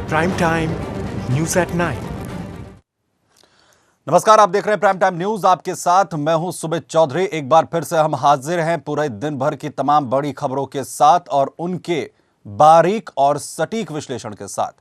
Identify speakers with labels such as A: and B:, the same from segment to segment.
A: Prime time news at 9।
B: नमस्कार, आप देख रहे हैं प्राइम टाइम न्यूज। आपके साथ मैं हूं सुमित चौधरी। एक बार फिर से हम हाजिर हैं पूरे दिन भर की तमाम बड़ी खबरों के साथ और उनके बारीक और सटीक विश्लेषण के साथ।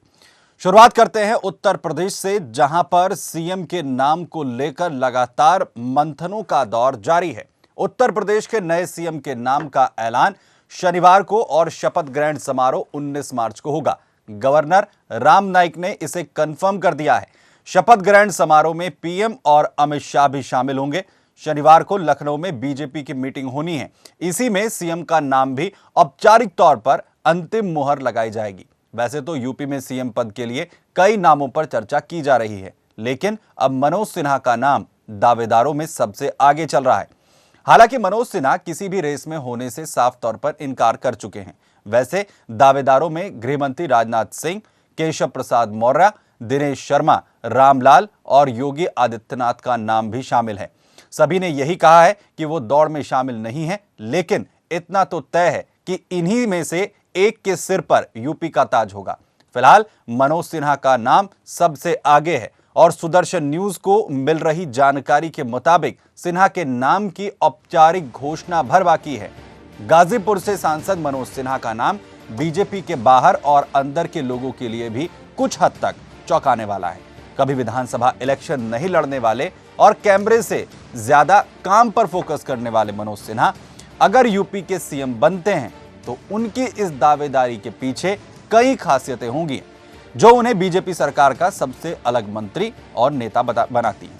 B: शुरुआत करते हैं उत्तर प्रदेश से, जहां पर सीएम के नाम को लेकर लगातार मंथनों का दौर जारी है। उत्तर प्रदेश के नए सीएम के नाम का ऐलान शनिवार को और शपथ ग्रहण समारोह 19 मार्च को होगा। गवर्नर राम नाईक ने इसे कंफर्म कर दिया है। शपथ ग्रहण समारोह में पीएम और अमित शाह भी शामिल होंगे। शनिवार को लखनऊ में बीजेपी की मीटिंग होनी है। इसी में सीएम का नाम भी औपचारिक तौर पर अंतिम मुहर लगाई जाएगी। वैसे तो यूपी में सीएम पद के लिए कई नामों पर चर्चा की जा रही है, लेकिन अब मनोज सिन्हा का नाम दावेदारों में सबसे आगे चल रहा है। हालांकि मनोज सिन्हा किसी भी रेस में होने से साफ तौर पर इनकार कर चुके हैं। वैसे दावेदारों में गृहमंत्री राजनाथ सिंह, केशव प्रसाद मौर्य, दिनेश शर्मा, रामलाल और योगी आदित्यनाथ का नाम भी शामिल है। सभी ने यही कहा है कि वो दौड़ में शामिल नहीं है, लेकिन इतना तो तय है कि इन्हीं में से एक के सिर पर यूपी का ताज होगा। फिलहाल मनोज सिन्हा का नाम सबसे आगे है और सुदर्शन न्यूज को मिल रही जानकारी के मुताबिक सिन्हा के नाम की औपचारिक घोषणा भर बाकी है। गाजीपुर से सांसद मनोज सिन्हा का नाम बीजेपी के बाहर और अंदर के लोगों के लिए भी कुछ हद तक चौंकाने वाला है। कभी विधानसभा इलेक्शन नहीं लड़ने वाले और कैमरे से ज्यादा काम पर फोकस करने वाले मनोज सिन्हा अगर यूपी के सीएम बनते हैं तो उनकी इस दावेदारी के पीछे कई खासियतें होंगी जो उन्हें बीजेपी सरकार का सबसे अलग मंत्री और नेता बनाती हैं।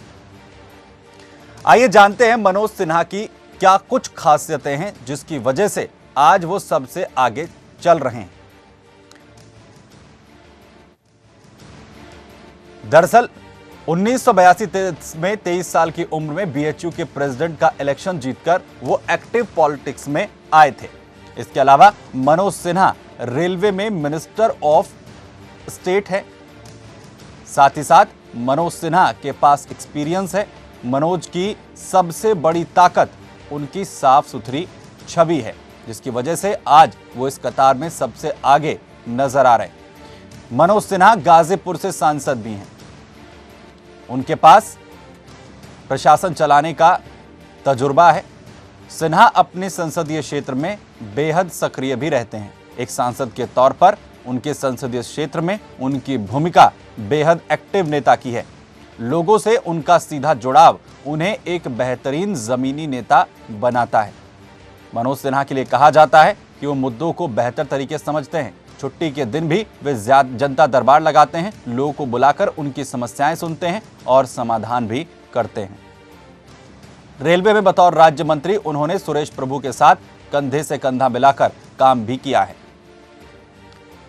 B: आइए जानते हैं मनोज सिन्हा की क्या कुछ खासियतें हैं जिसकी वजह से आज वो सबसे आगे चल रहे हैं। दरअसल 1982 में 23 साल की उम्र में बीएचयू के प्रेसिडेंट का इलेक्शन जीतकर वो एक्टिव पॉलिटिक्स में आए थे। इसके अलावा मनोज सिन्हा रेलवे में मिनिस्टर ऑफ स्टेट है। साथ ही साथ मनोज सिन्हा के पास एक्सपीरियंस है। मनोज की सबसे बड़ी ताकत उनकी साफ सुथरी छवि है, जिसकी वजह से आज वो इस कतार में सबसे आगे नजर आ रहे हैं। मनोज सिन्हा गाजीपुर से सांसद भी हैं। उनके पास प्रशासन चलाने का तजुर्बा है। सिन्हा अपने संसदीय क्षेत्र में बेहद सक्रिय भी रहते हैं। एक सांसद के तौर पर उनके संसदीय क्षेत्र में उनकी भूमिका बेहद एक्टिव नेता की है। लोगों से उनका सीधा जुड़ाव उन्हें एक बेहतरीन जमीनी नेता बनाता है। मनोज सिन्हा के लिए कहा जाता है कि वो मुद्दों को बेहतर तरीके से समझते हैं। छुट्टी के दिन भी वे जनता दरबार लगाते हैं, लोगों को बुलाकर उनकी समस्याएं सुनते हैं और समाधान भी करते हैं। रेलवे में बतौर राज्य मंत्री उन्होंने सुरेश प्रभु के साथ कंधे से कंधा मिलाकर काम भी किया है।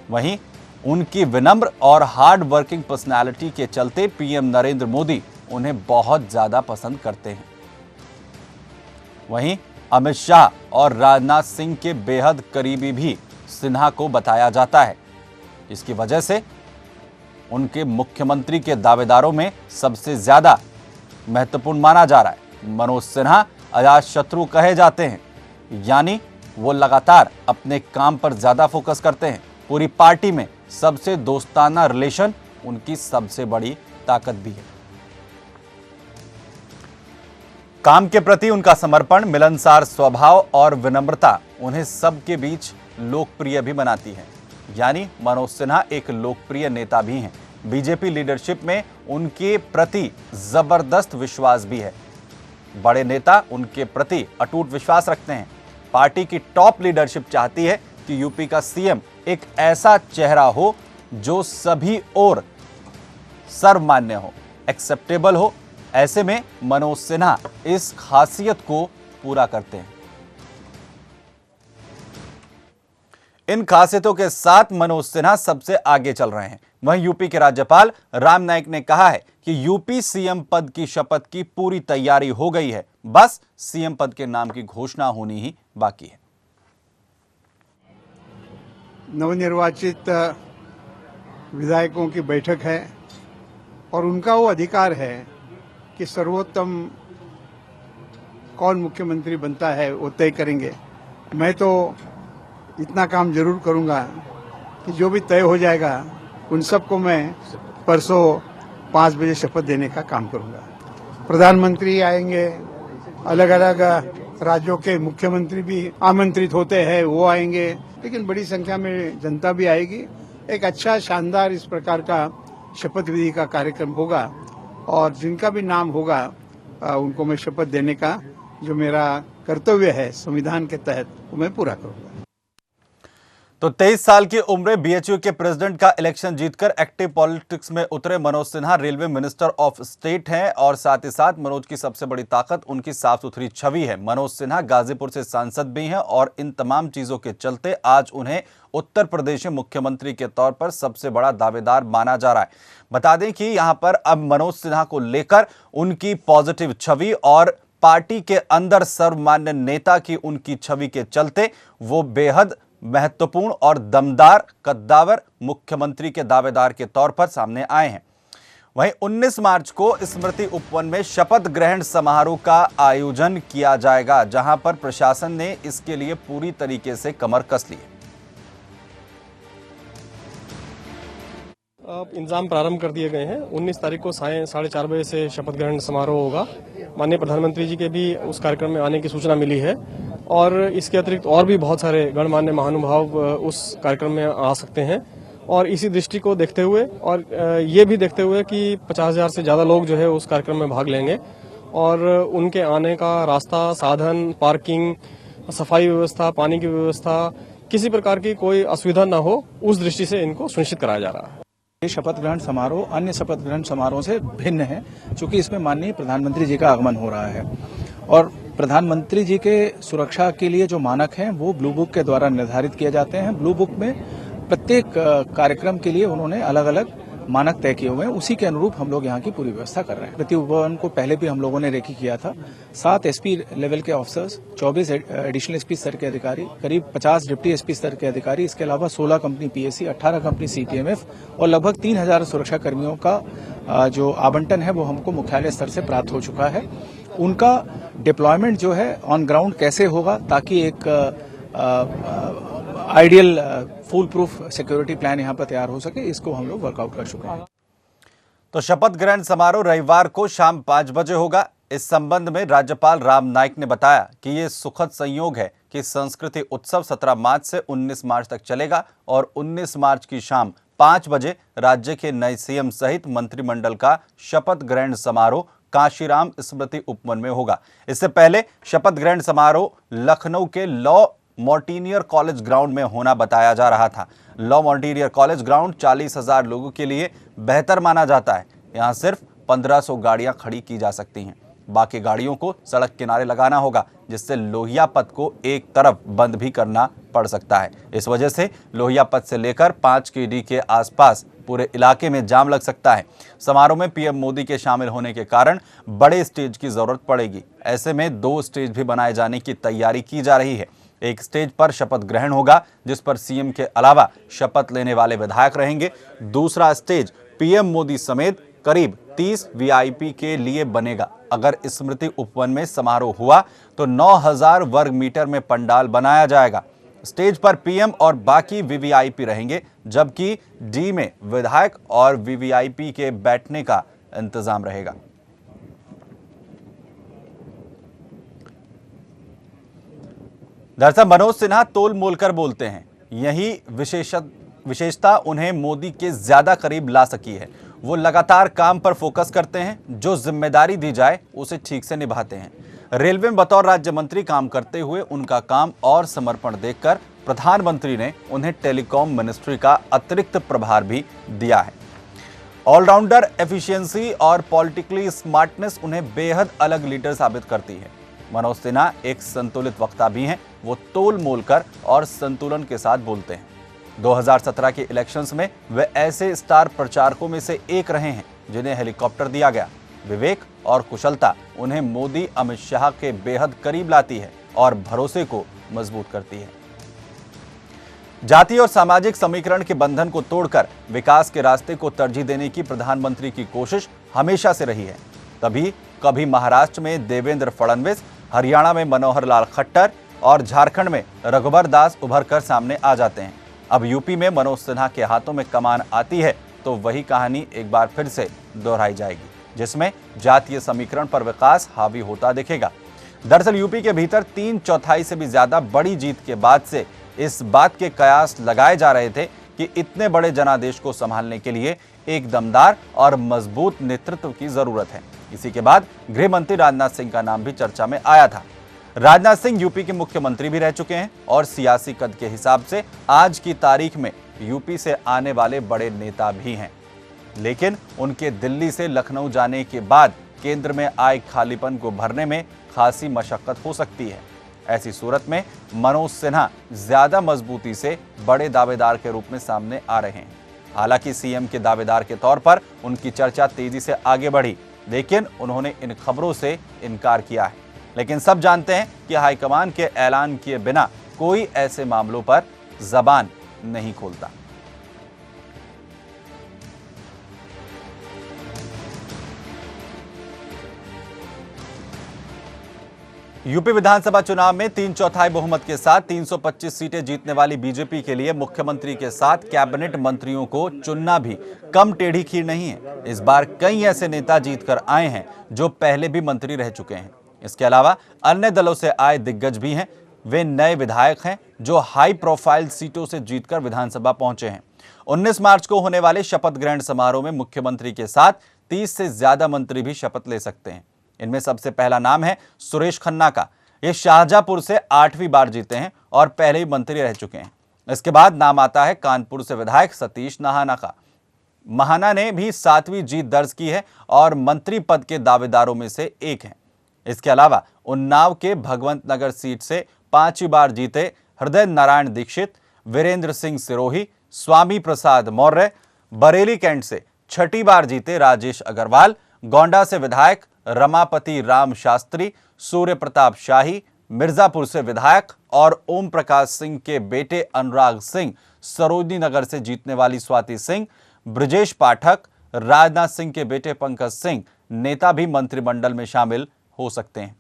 B: वहीं उनकी विनम्र और हार्ड वर्किंग पर्सनालिटी के चलते पीएम नरेंद्र मोदी उन्हें बहुत ज्यादा पसंद करते हैं। वहीं अमित शाह और राजनाथ सिंह के बेहद करीबी भी सिन्हा को बताया जाता है। इसकी वजह से उनके मुख्यमंत्री के दावेदारों में सबसे ज्यादा महत्वपूर्ण माना जा रहा है। मनोज सिन्हा अजातशत्रु कहे जाते हैं, यानी वो लगातार अपने काम पर ज्यादा फोकस करते हैं। पूरी पार्टी में सबसे दोस्ताना रिलेशन उनकी सबसे बड़ी ताकत भी है। काम के प्रति उनका समर्पण, मिलनसार स्वभाव और विनम्रता उन्हें सबके बीच लोकप्रिय भी बनाती है। यानी मनोज सिन्हा एक लोकप्रिय नेता भी हैं। बीजेपी लीडरशिप में उनके प्रति जबरदस्त विश्वास भी है। बड़े नेता उनके प्रति अटूट विश्वास रखते हैं। पार्टी की टॉप लीडरशिप चाहती है कि यूपी का सीएम एक ऐसा चेहरा हो जो सभी ओर सर्वमान्य हो, एक्सेप्टेबल हो। ऐसे में मनोज सिन्हा इस खासियत को पूरा करते हैं। इन खासियतों के साथ मनोज सिन्हा सबसे आगे चल रहे हैं। वहीं यूपी के राज्यपाल राम नाईक ने कहा है कि यूपी सीएम पद की शपथ की पूरी तैयारी हो गई है, बस सीएम पद के नाम की घोषणा होनी ही बाकी है।
C: नवनिर्वाचित विधायकों की बैठक है और उनका वो अधिकार है कि सर्वोत्तम कौन मुख्यमंत्री बनता है वो तय करेंगे। मैं तो इतना काम जरूर करूंगा कि जो भी तय हो जाएगा उन सबको मैं परसों 5 बजे शपथ देने का काम करूंगा। प्रधानमंत्री आएंगे, अलग अलग राज्यों के मुख्यमंत्री भी आमंत्रित होते हैं, वो आएंगे, लेकिन बड़ी संख्या में जनता भी आएगी। एक अच्छा शानदार इस प्रकार का शपथ विधि का कार्यक्रम होगा और जिनका भी नाम होगा उनको मैं शपथ देने का जो मेरा कर्तव्य है संविधान के तहत वो मैं पूरा करूंगा।
B: तो 23 साल की उम्र बीएचयू के प्रेसिडेंट का इलेक्शन जीतकर एक्टिव पॉलिटिक्स में उतरे Manoj Sinha railway minister of state हैं और साथ ही साथ मनोज की सबसे बड़ी ताकत उनकी साफ सुथरी छवि है। मनोज सिन्हा गाजीपुर से सांसद भी हैं और इन तमाम चीजों के चलते आज उन्हें उत्तर प्रदेश में मुख्यमंत्री के तौर पर सबसे बड़ा दावेदार माना जा रहा है। बता दें कि यहां पर अब मनोज सिन्हा को लेकर उनकी पॉजिटिव छवि और पार्टी के अंदर सर्वमान्य नेता की उनकी छवि के चलते वो बेहद महत्वपूर्ण और दमदार कद्दावर मुख्यमंत्री के दावेदार के तौर पर सामने आए हैं। वहीं 19 मार्च को स्मृति उपवन में शपथ ग्रहण समारोह का आयोजन किया जाएगा, जहां पर प्रशासन ने इसके लिए पूरी तरीके से कमर कस ली है।
D: इंतजाम प्रारंभ कर दिए गए हैं। 19 तारीख को 4:30 बजे से शपथ ग्रहण समारोह होगा। माननीय प्रधानमंत्री जी के भी उस कार्यक्रम में आने की सूचना मिली है और इसके अतिरिक्त और भी बहुत सारे गणमान्य महानुभाव उस कार्यक्रम में आ सकते हैं। और इसी दृष्टि को देखते हुए और ये भी देखते हुए कि 50,000 से ज्यादा लोग जो है उस कार्यक्रम में भाग लेंगे और उनके आने का रास्ता, साधन, पार्किंग, सफाई व्यवस्था, पानी की व्यवस्था, किसी प्रकार की कोई असुविधा न हो, उस दृष्टि से इनको सुनिश्चित कराया जा रहा है।
E: ये शपथ ग्रहण समारोह अन्य शपथ ग्रहण समारोह से भिन्न है, क्योंकि इसमें माननीय प्रधानमंत्री जी का आगमन हो रहा है और प्रधानमंत्री जी के सुरक्षा के लिए जो मानक हैं वो ब्लू बुक के द्वारा निर्धारित किए जाते हैं। ब्लू बुक में प्रत्येक कार्यक्रम के लिए उन्होंने अलग अलग मानक तय किए हुए हैं, उसी के अनुरूप हम लोग यहाँ की पूरी व्यवस्था कर रहे हैं। प्रति उपवन को पहले भी हम लोगों ने रेकी किया था। 7 एसपी लेवल के ऑफिसर्स, 24 एडिशनल एसपी स्तर के अधिकारी, करीब 50 डिप्टी एसपी स्तर के अधिकारी, इसके अलावा 16 कंपनी पीएससी, 18 कंपनी सीटीएमएफ और लगभग 3,000 सुरक्षा कर्मियों का जो आवंटन है वो हमको मुख्यालय स्तर से प्राप्त हो चुका है। उनका डिप्लॉयमेंट जो है ऑन ग्राउंड कैसे होगा ताकि एक ideal full proof security plan यहां पर तैयार हो सके, इसको हम लोग वर्कआउट कर चुके हैं।
B: तो शपथ ग्रहण समारोह रविवार को शाम 5 बजे होगा। इस संबंध में राज्यपाल राम नाईक ने बताया कि ये सुखद संयोग है कि संस्कृति उत्सव 17 मार्च से 19 मार्च तक चलेगा और 19 मार्च की शाम 5 बजे राज्य के नए सीएम सहित मंत्रिमंडल का शपथ ग्रहण समारोह काशीराम स्मृति उपवन में होगा। इससे पहले शपथ ग्रहण समारोह लखनऊ के लॉ मॉन्टिनियर कॉलेज ग्राउंड में होना बताया जा रहा था। लॉ मॉन्टिनियर कॉलेज ग्राउंड 40,000 लोगों के लिए बेहतर माना जाता है। यहां सिर्फ 1500 गाड़ियां खड़ी की जा सकती हैं, बाकी गाड़ियों को सड़क किनारे लगाना होगा, जिससे लोहिया पथ को एक तरफ बंद भी करना पड़ सकता है। इस वजह से लोहिया पथ से लेकर 5 कीडी के आसपास पूरे इलाके में जाम लग सकता है। समारोह में पीएम मोदी के शामिल होने के कारण बड़े स्टेज की जरूरत पड़ेगी। ऐसे में 2 स्टेज भी बनाए जाने की तैयारी की जा रही है। एक स्टेज पर शपथ ग्रहण होगा, जिस पर सीएम के अलावा शपथ लेने वाले विधायक रहेंगे। दूसरा स्टेज पीएम मोदी समेत करीब 30 वीआईपी के लिए बनेगा। अगर स्मृति उपवन में समारोह हुआ तो 9,000 वर्ग मीटर में पंडाल बनाया जाएगा। स्टेज पर पीएम और बाकी वीवीआईपी रहेंगे, जबकि डी में विधायक और वीवीआईपी के बैठने का इंतजाम रहेगा। दरअसल मनोज सिन्हा तोल मोल कर बोलते हैं, यही विशेषता उन्हें मोदी के ज्यादा करीब ला सकी है। वो लगातार काम पर फोकस करते हैं, जो जिम्मेदारी दी जाए उसे ठीक से निभाते हैं। रेलवे में बतौर राज्य मंत्री काम करते हुए उनका काम और समर्पण देखकर प्रधानमंत्री ने उन्हें टेलीकॉम मिनिस्ट्री का अतिरिक्त प्रभार भी दिया है। ऑलराउंडर एफिशिएंसी और पॉलिटिकली स्मार्टनेस उन्हें बेहद अलग लीडर साबित करती है। मनोज सिन्हा एक संतुलित वक्ता भी हैं। वो तोल मोल कर और संतुलन के साथ बोलते हैं। 2017 के इलेक्शंस में वे ऐसे स्टार प्रचारकों में से एक रहे हैं जिन्हें हेलीकॉप्टर दिया गया। विवेक और कुशलता उन्हें मोदी अमित शाह के बेहद करीब लाती है और भरोसे को मजबूत करती है। जाति और सामाजिक समीकरण के बंधन को तोड़कर विकास के रास्ते को तरजीह देने की प्रधानमंत्री की कोशिश हमेशा से रही है। तभी कभी महाराष्ट्र में देवेंद्र फडणवीस, हरियाणा में मनोहर लाल खट्टर और झारखंड में रघुबर दास उभर कर सामने आ जाते हैं। अब यूपी में मनोज सिन्हा के हाथों में कमान आती है तो वही कहानी एक बार फिर से दोहराई जाएगी, जिसमें जातीय समीकरण पर विकास हावी होता दिखेगा। दरअसल यूपी के भीतर 3/4 से भी ज्यादा बड़ी जीत के बाद से इस बात के कयास लगाए जा रहे थे कि इतने बड़े जनादेश को संभालने के लिए एक दमदार और मजबूत नेतृत्व की जरूरत है। इसी के बाद गृह मंत्री राजनाथ सिंह का नाम भी चर्चा में आया था। राजनाथ सिंह यूपी के मुख्यमंत्री भी रह चुके हैं और सियासी कद के हिसाब से आज की तारीख में यूपी से आने वाले बड़े नेता भी हैं। लेकिन उनके दिल्ली से लखनऊ जाने के बाद केंद्र में आए खालीपन को भरने में खासी मशक्कत हो सकती है। ऐसी सूरत में मनोज सिन्हा ज्यादा मजबूती से बड़े दावेदार के रूप में सामने आ रहे हैं। हालांकि सीएम के दावेदार के तौर पर उनकी चर्चा तेजी से आगे बढ़ी, लेकिन उन्होंने इन खबरों से इनकार किया है। लेकिन सब जानते हैं कि हाईकमान के ऐलान किए बिना कोई ऐसे मामलों पर जबान नहीं खोलता। यूपी विधानसभा चुनाव में 3/4 बहुमत के साथ 325 सीटें जीतने वाली बीजेपी के लिए मुख्यमंत्री के साथ कैबिनेट मंत्रियों को चुनना भी कम टेढ़ी खीर नहीं है। इस बार कई ऐसे नेता जीतकर आए हैं जो पहले भी मंत्री रह चुके हैं। इसके अलावा अन्य दलों से आए दिग्गज भी हैं। वे नए विधायक हैं जो हाई प्रोफाइल सीटों से जीतकर विधानसभा पहुंचे हैं। 19 मार्च को होने वाले शपथ ग्रहण समारोह में मुख्यमंत्री के साथ 30 से ज्यादा मंत्री भी शपथ ले सकते हैं। इनमें सबसे पहला नाम है सुरेश खन्ना का। ये शाहजहांपुर से 8वीं बार जीते हैं और पहले ही मंत्री रह चुके हैं। इसके बाद नाम आता है कानपुर से विधायक सतीश महाना का। महाना ने भी 7वीं जीत दर्ज की है और मंत्री पद के दावेदारों में से एक हैं। इसके अलावा उन्नाव के भगवंत नगर सीट से 5वीं बार जीते हृदय नारायण दीक्षित, वीरेंद्र सिंह सिरोही, स्वामी प्रसाद मौर्य, बरेली कैंट से 6ठी बार जीते राजेश अग्रवाल, गोंडा से विधायक रमापति राम शास्त्री, सूर्य प्रताप शाही, मिर्जापुर से विधायक और ओम प्रकाश सिंह के बेटे अनुराग सिंह, सरोजनी नगर से जीतने वाली स्वाति सिंह, ब्रजेश पाठक, राजनाथ सिंह के बेटे पंकज सिंह नेता भी मंत्रिमंडल में शामिल हो सकते हैं।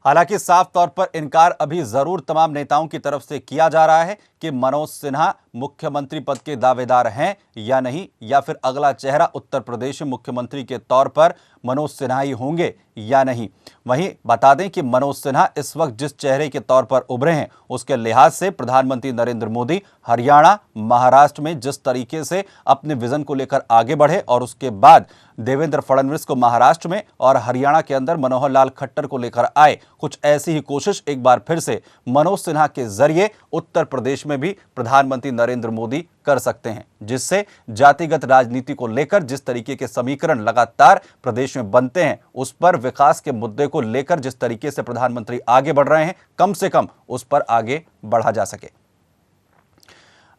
B: हालांकि साफ तौर पर इनकार अभी जरूर तमाम नेताओं की तरफ से किया जा रहा है कि मनोज सिन्हा मुख्यमंत्री पद के दावेदार हैं या नहीं, या फिर अगला चेहरा उत्तर प्रदेश में मुख्यमंत्री के तौर पर मनोज सिन्हा ही होंगे या नहीं। वहीं बता दें कि मनोज सिन्हा इस वक्त जिस चेहरे के तौर पर उभरे हैं उसके लिहाज से प्रधानमंत्री नरेंद्र मोदी हरियाणा, महाराष्ट्र में जिस तरीके से अपने विजन को लेकर आगे बढ़े और उसके बाद देवेंद्र फडणवीस को महाराष्ट्र में और हरियाणा के अंदर मनोहर लाल खट्टर को लेकर आए, कुछ ऐसी ही कोशिश एक बार फिर से मनोज सिन्हा के जरिए उत्तर प्रदेश में भी प्रधानमंत्री नरेंद्र मोदी कर सकते हैं, जिससे जातिगत राजनीति को लेकर जिस तरीके के समीकरण लगातार प्रदेश में बनते हैं उस पर विकास के मुद्दे को लेकर जिस तरीके से प्रधानमंत्री आगे बढ़ रहे हैं, कम से कम उस पर आगे बढ़ा जा सके।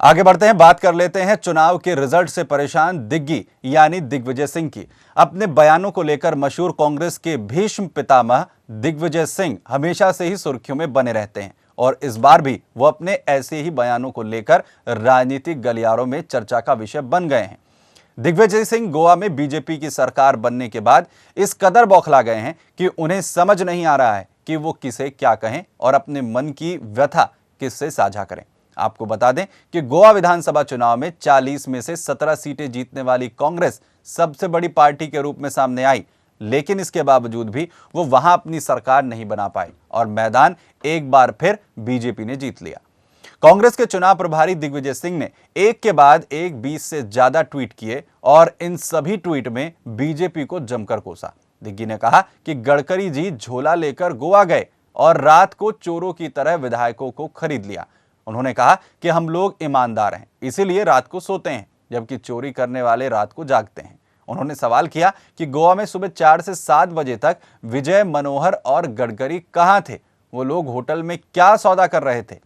B: आगे बढ़ते हैं, बात कर लेते हैं चुनाव के रिजल्ट से परेशान दिग्गी यानी दिग्विजय सिंह की। अपने बयानों को लेकर मशहूर कांग्रेस के भीष्म पितामह दिग्विजय सिंह हमेशा से ही सुर्खियों में बने रहते हैं और इस बार भी वो अपने ऐसे ही बयानों को लेकर राजनीतिक गलियारों में चर्चा का विषय बन गए हैं। दिग्विजय सिंह गोवा में बीजेपी की सरकार बनने के बाद इस कदर बौखला गए हैं कि उन्हें समझ नहीं आ रहा है कि वो किसे क्या कहें और अपने मन की व्यथा किससे साझा करें। आपको बता दें कि गोवा विधानसभा चुनाव में 40 में से 17 सीटें जीतने वाली कांग्रेस सबसे बड़ी पार्टी के रूप में सामने आई, लेकिन इसके बावजूद भी वो वहां अपनी सरकार नहीं बना पाई और मैदान एक बार फिर बीजेपी ने जीत लिया। कांग्रेस के चुनाव प्रभारी दिग्विजय सिंह ने एक के बाद एक 20 से ज्यादा ट्वीट किए और इन सभी ट्वीट में बीजेपी को जमकर कोसा। दिग्गी ने कहा कि गडकरी जी झोला लेकर गोवा गए और रात को चोरों की तरह विधायकों को खरीद लिया। उन्होंने कहा कि हम लोग ईमानदार हैं, इसीलिए रात को सोते हैं, जबकि चोरी करने वाले रात को जागते हैं। उन्होंने सवाल किया कि गोवा में सुबह 4 से 7 बजे तक विजय, मनोहर और गडकरी कहां थे, वो लोग होटल में क्या सौदा कर रहे थे।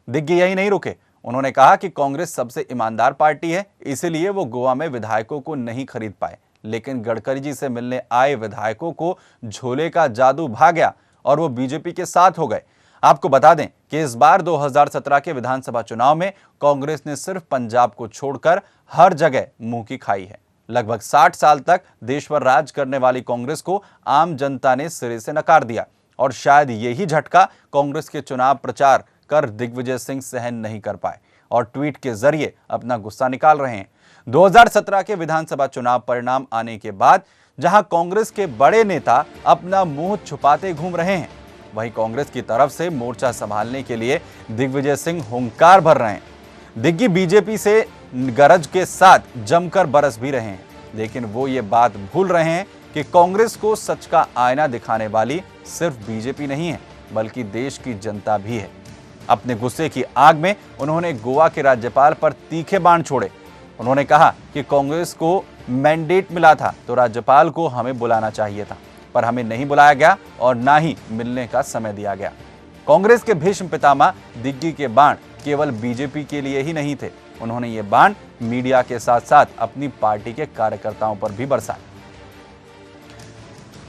B: दिग्गी यही नहीं रुके, उन्होंने कहा कि कांग्रेस सबसे ईमानदार पार्टी है, इसीलिए वो गोवा में विधायकों को नहीं खरीद पाए। लेकिन गडकरी जी से मिलने आए विधायकों को झोले का जादू भा गया और वो बीजेपी के साथ हो गए। आपको बता दें कि इस बार 2017 के विधानसभा चुनाव में कांग्रेस ने सिर्फ पंजाब को छोड़कर हर जगह मुंह की खाई है। लगभग 60 साल तक देश पर राज करने वाली कांग्रेस को आम जनता ने सिरे से नकार दिया और शायद यही झटका कांग्रेस के चुनाव प्रचार कर दिग्विजय सिंह सहन नहीं कर पाए और ट्वीट के जरिए अपना गुस्सा निकाल रहे हैं। 2017 के विधानसभा चुनाव परिणाम आने के बाद जहां कांग्रेस के बड़े नेता अपना मुंह छुपाते घूम रहे हैं, वहीं कांग्रेस की तरफ से मोर्चा संभालने के लिए दिग्विजय सिंह हुंकार भर रहे हैं। दिग्गी बीजेपी से गरज के साथ जमकर बरस भी रहे हैं, लेकिन वो ये बात भूल रहे हैं कि कांग्रेस को सच का आईना दिखाने वाली सिर्फ बीजेपी नहीं है, बल्कि देश की जनता भी है। अपने गुस्से की आग में उन्होंने गोवा के राज्यपाल पर तीखे बाण छोड़े। उन्होंने कहा कि कांग्रेस को मैंडेट मिला था तो राज्यपाल को हमें बुलाना चाहिए था, पर हमें नहीं बुलाया गया और ना ही मिलने का समय दिया गया। कांग्रेस के भीष्म पितामह दिग्गी के बाण केवल बीजेपी के लिए ही नहीं थे, उन्होंने ये बाण मीडिया के साथ साथ अपनी पार्टी के कार्यकर्ताओं पर भी बरसाए।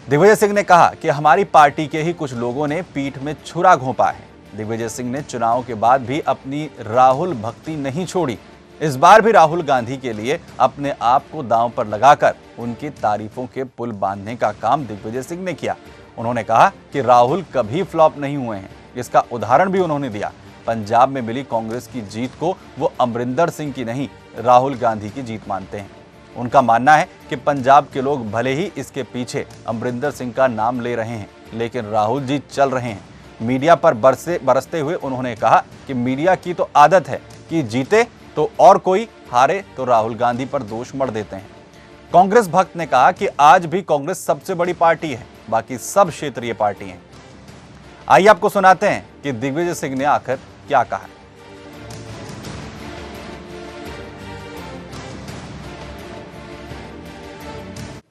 B: दिग्विजय सिंह ने कहा कि हमारी पार्टी के ही कुछ लोगों ने पीठ में छुरा घोंपा है। दिग्विजय सिंह ने चुनाव के बाद भी अपनी राहुल भक्ति नहीं छोड़ी। इस बार भी राहुल गांधी के लिए अपने आप को दांव पर लगाकर उनकी तारीफों के पुल बांधने का काम दिग्विजय सिंह ने किया। उन्होंने कहा कि राहुल कभी फ्लॉप नहीं हुए हैं, इसका उदाहरण भी उन्होंने दिया। पंजाब में मिली कांग्रेस की जीत को वो अमरिंदर सिंह की नहीं, राहुल गांधी की जीत मानते हैं। उनका मानना है कि पंजाब के लोग भले ही इसके पीछे अमरिंदर सिंह का नाम ले रहे हैं, लेकिन राहुल जी चल रहे हैं। मीडिया पर बरसते हुए उन्होंने कहा कि मीडिया की तो आदत है कि जीते तो और कोई, हारे तो राहुल गांधी पर दोष मढ़ देते हैं। कांग्रेस भक्त ने कहा कि आज भी कांग्रेस सबसे बड़ी पार्टी है, बाकी सब क्षेत्रीय पार्टी हैं। आइए आपको सुनाते हैं कि दिग्विजय सिंह ने आखिर क्या कहा।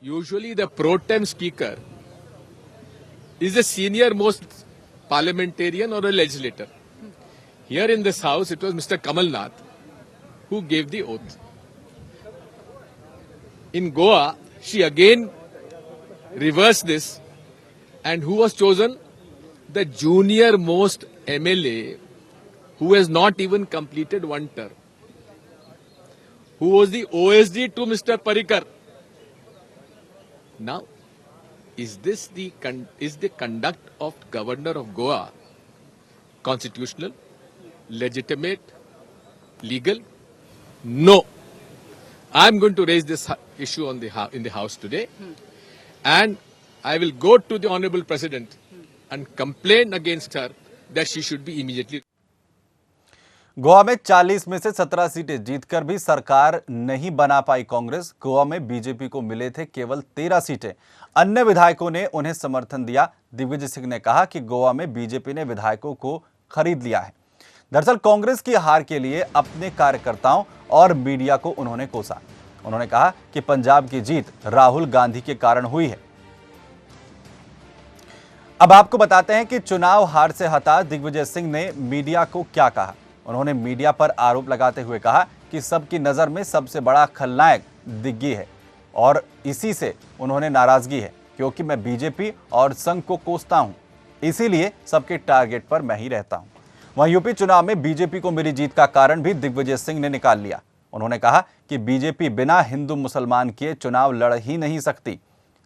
F: Usually the pro tem speaker is the senior most parliamentarian or a legislator. Here in this house it was Mr. Kamal Nath who gave the oath. In Goa she again reversed this, and who was chosen? The junior most MLA who has not even completed one term, who was the OSD to Mr. Parikar. Now, is the conduct of Governor of Goa constitutional, legitimate, legal? No. I am going to raise this issue in the House today, and I will go to the Honourable President and complain against her that she should be immediately.
B: Goa में 40 में से 17 सीटें जीतकर भी सरकार नहीं बना पाई कांग्रेस। गोवा में बीजेपी को मिले थे केवल 13 सीटें। अन्य विधायकों ने उन्हें समर्थन दिया। दिग्विजय सिंह ने कहा कि गोवा में बीजेपी ने विधायकों को खरीद लिया है। दरअसल कांग्रेस की हार के लिए अपने कार्यकर्ताओं और मीडिया को उन्होंने कोसा। उन्होंने कहा कि पंजाब की जीत राहुल गांधी के कारण हुई है। अब आपको बताते हैं कि चुनाव हार से हताश दिग्विजय सिंह ने मीडिया को क्या कहा। उन्होंने मीडिया पर आरोप लगाते हुए कहा कि सबकी नज़र में सबसे बड़ा खलनायक दिग्गी है और इसी से उन्होंने नाराजगी है, क्योंकि मैं बीजेपी और संघ को कोसता हूं, इसीलिए सबके टारगेट पर मैं ही रहता हूं। वहीं यूपी चुनाव में बीजेपी को मिली जीत का कारण भी दिग्विजय सिंह ने निकाल लिया। उन्होंने कहा कि बीजेपी बिना हिंदू मुसलमान के चुनाव लड़ ही नहीं सकती।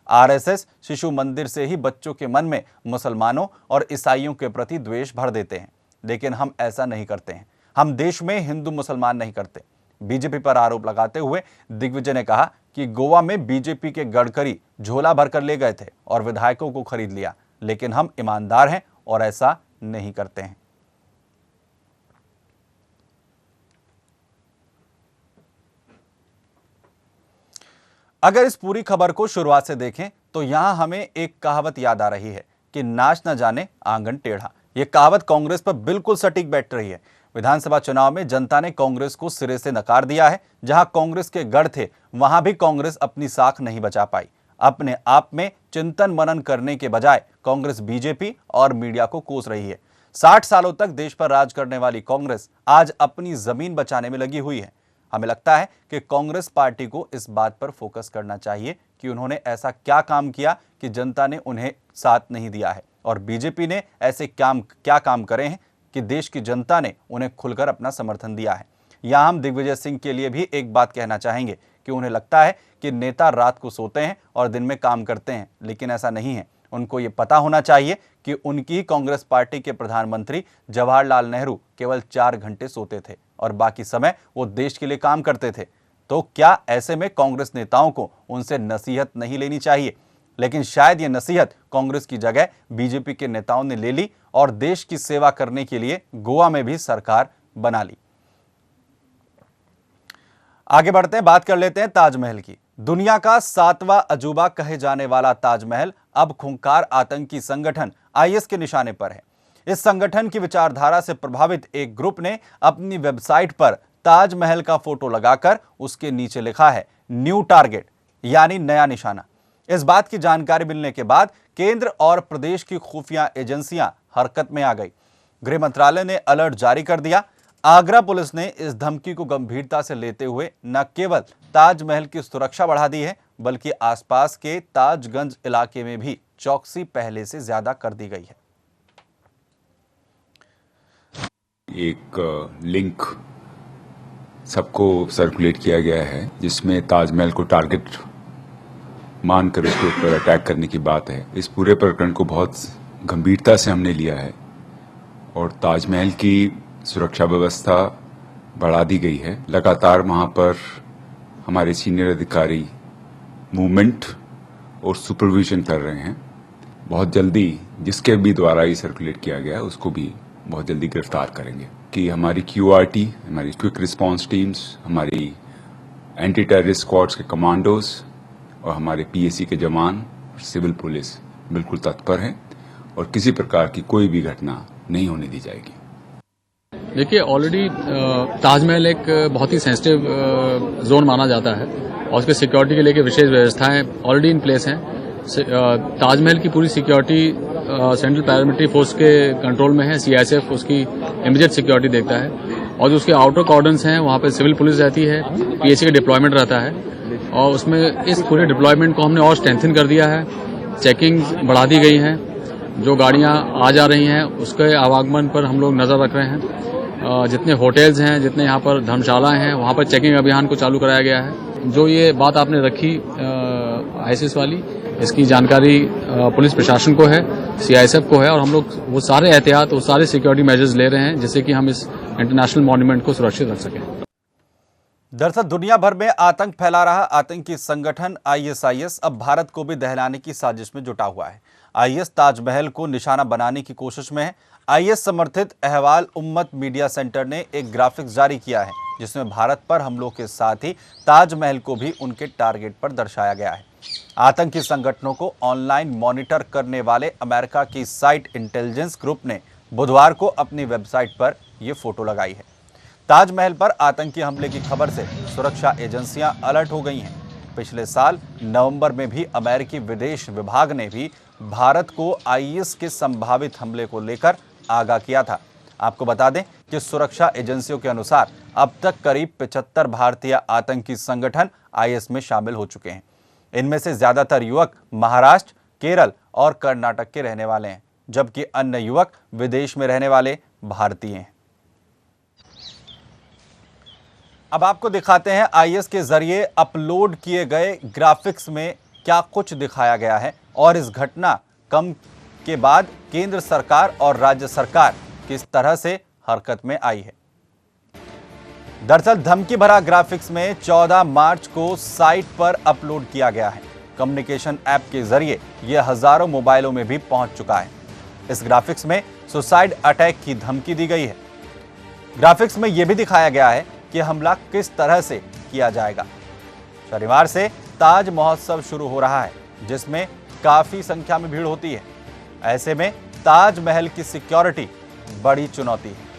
B: आरएसएस शिशु मंदिर से ही बच्चों के मन में मुसलमानों और ईसाइयों के प्रति द्वेष भर देते हैं, लेकिन हम ऐसा नहीं करते हैं। हम देश में हिंदू मुसलमान नहीं करते। बीजेपी पर आरोप लगाते हुए दिग्विजय ने कहा कि गोवा में बीजेपी के गडकरी झोला भरकर ले गए थे और विधायकों को खरीद लिया, लेकिन हम ईमानदार हैं और ऐसा नहीं करते हैं। अगर इस पूरी खबर को शुरुआत से देखें तो यहां हमें एक कहावत याद आ रही है कि नाच न जाने आंगन टेढ़ा। यह कहावत कांग्रेस पर बिल्कुल सटीक बैठ रही है। विधानसभा चुनाव में जनता ने कांग्रेस को सिरे से नकार दिया है। जहां कांग्रेस के गढ़ थे वहां भी कांग्रेस अपनी साख नहीं बचा पाई। अपने आप में चिंतन मनन करने के बजाय कांग्रेस बीजेपी और मीडिया को कोस रही है। 60 सालों तक देश पर राज करने वाली कांग्रेस आज अपनी जमीन बचाने में लगी हुई है। हमें लगता है कि कांग्रेस पार्टी को इस बात पर फोकस करना चाहिए कि उन्होंने ऐसा क्या काम किया कि जनता ने उन्हें साथ नहीं दिया है, और बीजेपी ने ऐसे क्या काम करे हैं कि देश की जनता ने उन्हें खुलकर अपना समर्थन दिया है। यहां हम दिग्विजय सिंह के लिए भी एक बात कहना चाहेंगे कि उन्हें लगता है कि नेता रात को सोते हैं और दिन में काम करते हैं, लेकिन ऐसा नहीं है। उनको ये पता होना चाहिए कि उनकी ही कांग्रेस पार्टी के प्रधानमंत्री जवाहरलाल नेहरू केवल 4 घंटे सोते थे और बाकी समय वो देश के लिए काम करते थे। तो क्या ऐसे में कांग्रेस नेताओं को उनसे नसीहत नहीं लेनी चाहिए? लेकिन शायद ये नसीहत कांग्रेस की जगह बीजेपी के नेताओं ने ले ली और देश की सेवा करने के लिए गोवा में भी सरकार बना ली। आगे बढ़ते हैं, बात कर लेते हैं ताजमहल की। दुनिया का 7वां अजूबा कहे जाने वाला ताजमहल अब खूंखार आतंकी संगठन आईएस के निशाने पर है। इस संगठन की विचारधारा से प्रभावित एक ग्रुप ने अपनी वेबसाइट पर ताजमहल का फोटो लगाकर उसके नीचे लिखा है न्यू टारगेट, यानी नया निशाना। इस बात की जानकारी मिलने के बाद केंद्र और प्रदेश की खुफिया एजेंसियां हरकत में आ गई। गृह मंत्रालय ने अलर्ट जारी कर दिया। आगरा पुलिस ने इस धमकी को गंभीरता से लेते हुए न केवल ताजमहल की सुरक्षा बढ़ा दी है, बल्कि आसपास के ताजगंज इलाके में भी चौकसी पहले से ज्यादा कर दी गई है।
G: एक लिंक सबको सर्कुलेट किया गया है जिसमें ताजमहल को टारगेट मानकर उसके ऊपर अटैक करने की बात है। इस पूरे प्रकरण को बहुत गंभीरता से हमने लिया है और ताजमहल की सुरक्षा व्यवस्था बढ़ा दी गई है। लगातार वहां पर हमारे सीनियर अधिकारी मूवमेंट और सुपरविजन कर रहे हैं। बहुत जल्दी जिसके भी द्वारा ये सर्कुलेट किया गया उसको भी बहुत जल्दी गिरफ्तार करेंगे। कि हमारी QRT, हमारी क्विक रिस्पांस टीम्स, हमारी एंटी टेररिस्ट स्क्वाड्स के कमांडोज और हमारे PAC के जवान, सिविल पुलिस बिल्कुल तत्पर हैं और किसी प्रकार की कोई भी घटना नहीं होने दी जाएगी।
H: देखिए, ऑलरेडी ताजमहल एक बहुत ही सेंसिटिव जोन माना जाता है और उसके सिक्योरिटी के लिए विशेष व्यवस्थाएं ऑलरेडी इन प्लेस हैं। ताजमहल की पूरी सिक्योरिटी सेंट्रल पैरामिलिट्री फोर्स के कंट्रोल में है। CISF उसकी इमीडिएट सिक्योरिटी देखता है और जो उसके आउटर कॉर्डन्स हैं वहाँ पे सिविल पुलिस रहती है, PAC का डिप्लॉयमेंट रहता है और उसमें इस पूरे डिप्लॉयमेंट को हमने और स्ट्रेंथन कर दिया है। चेकिंग बढ़ा दी गई है। जो गाड़ियाँ आ जा रही हैं उसके आवागमन पर हम लोग नजर रख रहे हैं। जितने होटल्स हैं, जितने यहाँ पर धर्मशालाएं हैं, वहाँ पर चेकिंग अभियान को चालू कराया गया है। जो ये बात आपने रखी ISIS वाली, इसकी जानकारी पुलिस प्रशासन को है, CISF को है और हम लोग वो सारे एहतियात, वो सारे सिक्योरिटी मेजर्स ले रहे हैं जिससे कि हम इस इंटरनेशनल मॉन्यूमेंट को सुरक्षित रख सकें।
B: दरअसल दुनिया भर में आतंक फैला रहा आतंकी संगठन ISIS अब भारत को भी दहलाने की साजिश में जुटा हुआ है। IS ताजमहल को निशाना बनाने की कोशिश में है। IS समर्थित अहवाल उम्मत मीडिया सेंटर ने एक ग्राफिक्स जारी किया है जिसमें भारत पर हमलों के साथ ही ताजमहल को भी उनके टारगेट पर दर्शाया गया है। आतंकी संगठनों को ऑनलाइन मॉनिटर करने वाले अमेरिका की साइट इंटेलिजेंस ग्रुप ने बुधवार को अपनी वेबसाइट पर यह फोटो लगाई है। ताजमहल पर आतंकी हमले की खबर से सुरक्षा एजेंसियां अलर्ट हो गई हैं। पिछले साल नवंबर में भी अमेरिकी विदेश विभाग ने भी भारत को IS के संभावित हमले को लेकर आगाह किया था। आपको बता दें कि सुरक्षा एजेंसियों के अनुसार अब तक करीब 75 भारतीय आतंकी संगठन IS में शामिल हो चुके हैं। इनमें से ज्यादातर युवक महाराष्ट्र, केरल और कर्नाटक के रहने वाले हैं, जबकि अन्य युवक विदेश में रहने वाले भारतीय हैं। अब आपको दिखाते हैं IS के जरिए अपलोड किए गए ग्राफिक्स में क्या कुछ दिखाया गया है और इस घटना कम के बाद केंद्र सरकार और राज्य सरकार किस तरह से हरकत में आई है। दरअसल धमकी भरा ग्राफिक्स में 14 मार्च को साइट पर अपलोड किया गया है। कम्युनिकेशन ऐप के जरिए यह हजारों मोबाइलों में भी पहुंच चुका है। इस ग्राफिक्स में सुसाइड अटैक की धमकी दी गई है। ग्राफिक्स में यह भी दिखाया गया है कि हमला किस तरह से किया जाएगा। शनिवार से ताज महोत्सव शुरू हो रहा है जिसमें काफी संख्या में भीड़ होती है। ऐसे में ताजमहल की सिक्योरिटी बड़ी चुनौती है।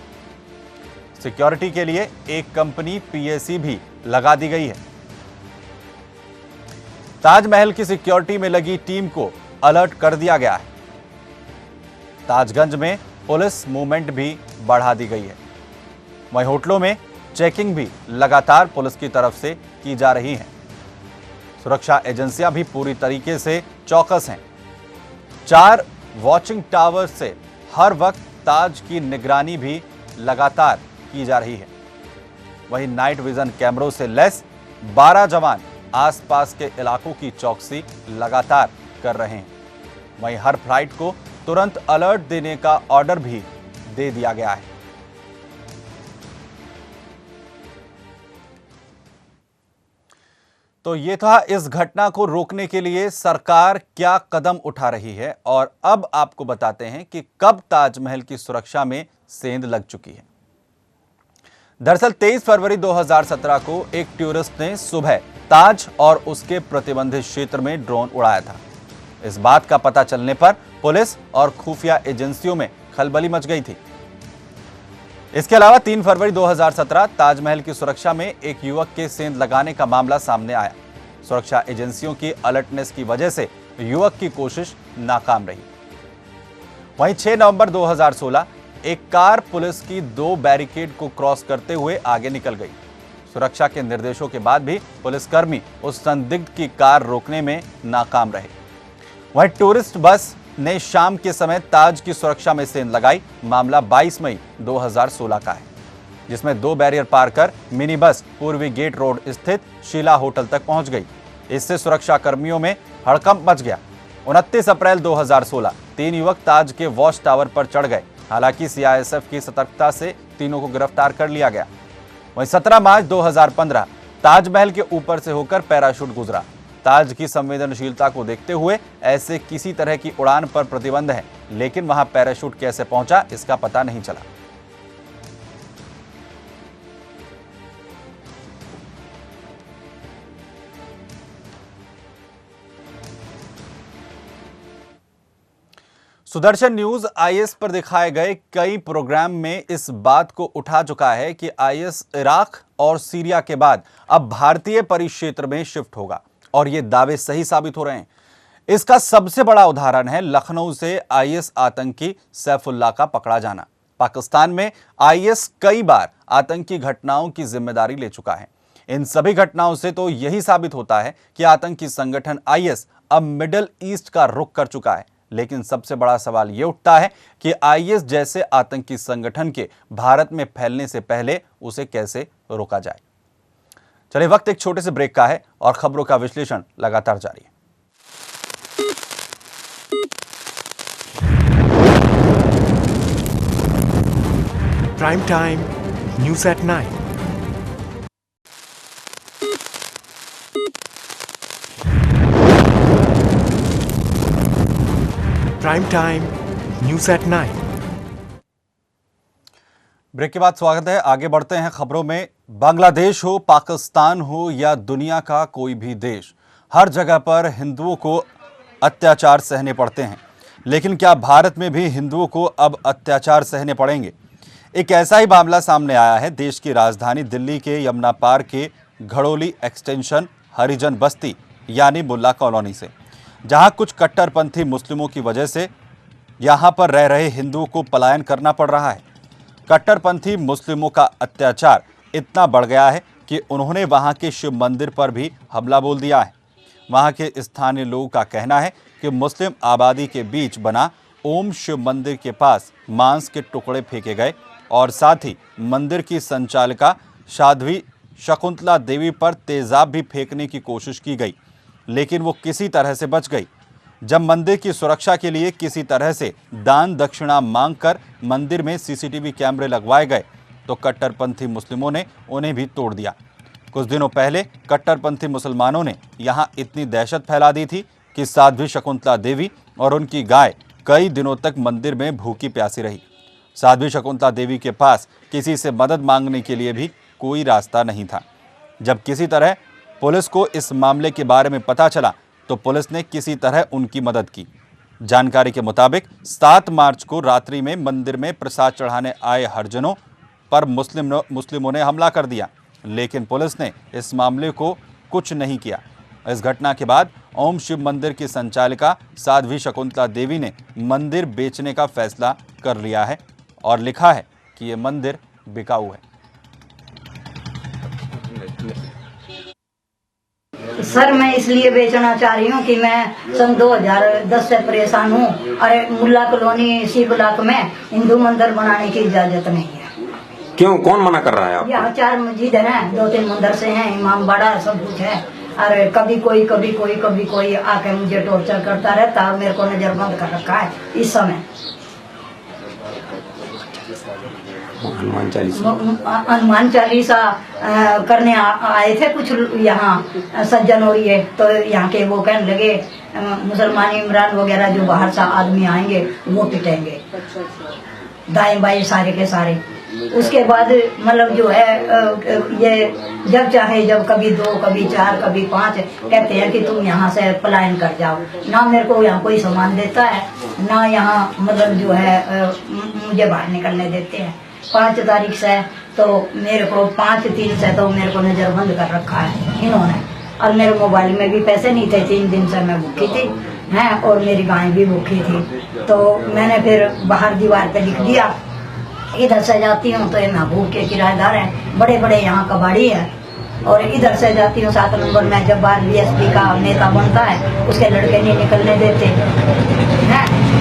B: सिक्योरिटी के लिए एक कंपनी PAC भी लगा दी गई है। ताजमहल की सिक्योरिटी में लगी टीम को अलर्ट कर दिया गया है। ताजगंज में पुलिस मूवमेंट भी बढ़ा दी गई है। वहीं होटलों में चेकिंग भी लगातार पुलिस की तरफ से की जा रही है। सुरक्षा एजेंसियां भी पूरी तरीके से चौकस हैं। 4 वॉचिंग टावर से हर वक्त ताज की निगरानी भी लगातार की जा रही है। वहीं नाइट विजन कैमरों से लैस 12 जवान आसपास के इलाकों की चौकसी लगातार कर रहे हैं। वहीं हर फ्लाइट को तुरंत अलर्ट देने का ऑर्डर भी दे दिया गया है। तो ये था इस घटना को रोकने के लिए सरकार क्या कदम उठा रही है, और अब आपको बताते हैं कि कब ताजमहल की सुरक्षा में सेंध लग चुकी है। दरअसल 23 फरवरी 2017 को एक टूरिस्ट ने सुबह ताज और उसके प्रतिबंधित क्षेत्र में ड्रोन उड़ाया था। इस बात का पता चलने पर पुलिस और खुफिया एजेंसियों में खलबली मच गई थी। इसके अलावा 3 फरवरी 2017 ताजमहल की सुरक्षा में एक युवक के सेंध लगाने का मामला सामने आया। सुरक्षा एजेंसियों की अलर्टनेस की वजह से युवक की कोशिश नाकाम रही। वहीं 6 नवंबर 2016 एक कार पुलिस की 2 बैरिकेड को क्रॉस करते हुए आगे निकल गई। सुरक्षा के निर्देशों के बाद भी पुलिसकर्मी उस संदिग्ध की कार रोकने में नाकाम रहे। वहीं टूरिस्ट बस ने शाम के समय ताज की सुरक्षा में सेंध लगाई। मामला 22 मई 2016 का है, जिसमें 2 बैरियर पार कर मिनी बस पूर्वी गेट रोड स्थित शीला होटल तक पहुंच गई। इससे सुरक्षा कर्मियों में हड़कंप मच गया। 29 अप्रैल 2016 3 युवक ताज के वॉच टावर पर चढ़ गए। हालांकि सीआईएसएफ की सतर्कता से तीनों को गिरफ्तार कर लिया गया। वहीं 17 मार्च 2015 ताजमहल के ऊपर से होकर पैराशूट गुजरा। ताज की संवेदनशीलता को देखते हुए ऐसे किसी तरह की उड़ान पर प्रतिबंध है, लेकिन वहां पैराशूट कैसे पहुंचा इसका पता नहीं चला। सुदर्शन न्यूज आईएस पर दिखाए गए कई प्रोग्राम में इस बात को उठा चुका है कि आईएस इराक और सीरिया के बाद अब भारतीय परिक्षेत्र में शिफ्ट होगा, और ये दावे सही साबित हो रहे हैं। इसका सबसे बड़ा उदाहरण है लखनऊ से आईएस आतंकी सैफुल्लाह का पकड़ा जाना। पाकिस्तान में आईएस कई बार आतंकी घटनाओं की जिम्मेदारी ले चुका है। इन सभी घटनाओं से तो यही साबित होता है कि आतंकी संगठन आईएस अब मिडिल ईस्ट का रुख कर चुका है। लेकिन सबसे बड़ा सवाल यह उठता है कि आईएस जैसे आतंकी संगठन के भारत में फैलने से पहले उसे कैसे रोका जाए। चलिए, वक्त एक छोटे से ब्रेक का है और खबरों का विश्लेषण लगातार जारी है।
A: Prime Time News at Night. Prime Time News at Night.
B: Break के बाद स्वागत है। आगे बढ़ते हैं खबरों में। बांग्लादेश हो, पाकिस्तान हो या दुनिया का कोई भी देश, हर जगह पर हिंदुओं को अत्याचार सहने पड़ते हैं। लेकिन क्या भारत में भी हिंदुओं को अब अत्याचार सहने पड़ेंगे? एक ऐसा ही मामला सामने आया है देश की राजधानी दिल्ली के यमुना पार के घड़ोली एक्सटेंशन हरिजन बस्ती यानी मुल्ला कॉलोनी से, जहां कुछ कट्टरपंथी मुस्लिमों की वजह से यहां पर रह रहे हिंदुओं को पलायन करना पड़ रहा है। कट्टरपंथी मुस्लिमों का अत्याचार इतना बढ़ गया है कि उन्होंने वहां के शिव मंदिर पर भी हमला बोल दिया है। वहां के स्थानीय लोगों का कहना है कि मुस्लिम आबादी के बीच बना ओम शिव मंदिर के पास मांस के टुकड़े फेंके गए और साथ ही मंदिर की संचालिका साध्वी शकुंतला देवी पर तेजाब भी फेंकने की कोशिश की गई, लेकिन वो किसी तरह से बच गई। जब मंदिर की सुरक्षा के लिए किसी तरह से दान दक्षिणा मांगकर मंदिर में सीसीटीवी कैमरे लगवाए गए तो कट्टरपंथी मुस्लिमों ने उन्हें भी तोड़ दिया। कुछ दिनों पहले कट्टरपंथी मुसलमानों ने यहां इतनी दहशत फैला दी थी कि साध्वी शकुंतला देवी और उनकी गाय कई दिनों तक मंदिर में भूखी प्यासी रही। साध्वी शकुंतला देवी के पास किसी से मदद मांगने के लिए भी कोई रास्ता नहीं था। जब किसी तरह पुलिस को इस मामले के बारे में पता चला तो पुलिस ने किसी तरह उनकी मदद की। जानकारी के मुताबिक 7 मार्च को रात्रि में मंदिर में प्रसाद चढ़ाने आए हरिजनों पर मुस्लिमों ने हमला कर दिया, लेकिन पुलिस ने इस मामले को कुछ नहीं किया। इस घटना के बाद ओम शिव मंदिर की संचालिका साध्वी शकुंतला देवी ने मंदिर बेचने का फैसला कर लिया है और लिखा है कि ये मंदिर बिकाऊ है।
I: सर मैं इसलिए बेचना चाह रही हूँ कि मैं सन 2010 से परेशान हूँ। अरे मुल्ला कॉलोनी सी ब्लॉक में हिंदू मंदिर बनाने की इजाजत नहीं है।
J: क्यों, कौन मना कर रहा है आपको?
I: यहाँ 4 मस्जिद है, 2-3 मदरसे हैं, इमाम बाड़ा सब कुछ है। अरे कभी कोई आके मुझे टॉर्चर करता रहता है। मेरे को नजरबंद कर रखा है इस समय। हनुमान चालीसा करने आए थे कुछ यहाँ सज्जन, और ये तो यहाँ के वो कहने लगे मुसलमान इमरान वगैरह जो बाहर से आदमी आएंगे वो पिटेंगे दाएं बाएं सारे के सारे। उसके बाद मतलब जो है ये जब चाहे जब कभी 2 कभी 4 कभी 5 कहते हैं कि तुम यहाँ से पलायन कर जाओ। ना मेरे को यहाँ कोई सामान देता है, ना यहाँ मतलब जो है मुझे बाहर निकलने देते हैं। 5 तारीख से तो मेरे को 5-3 से तो मेरे को नजरबंद कर रखा है इन्होंने। और मेरे मोबाइल में भी पैसे नहीं थे, 3 दिन से मैं भूखी थी हैं, और मेरी गाय भी भूखी थी। तो मैंने फिर बाहर दीवार पे लिख दिया, इधर से जाती हूँ तो ये महबूब के किराएदार हैं, बड़े बड़े यहाँ कबाड़ी है। और इधर से जाती हूँ 7 नंबर में, जब बार बीएसपी का नेता बनता है उसके लड़के नहीं निकलने देते हैं।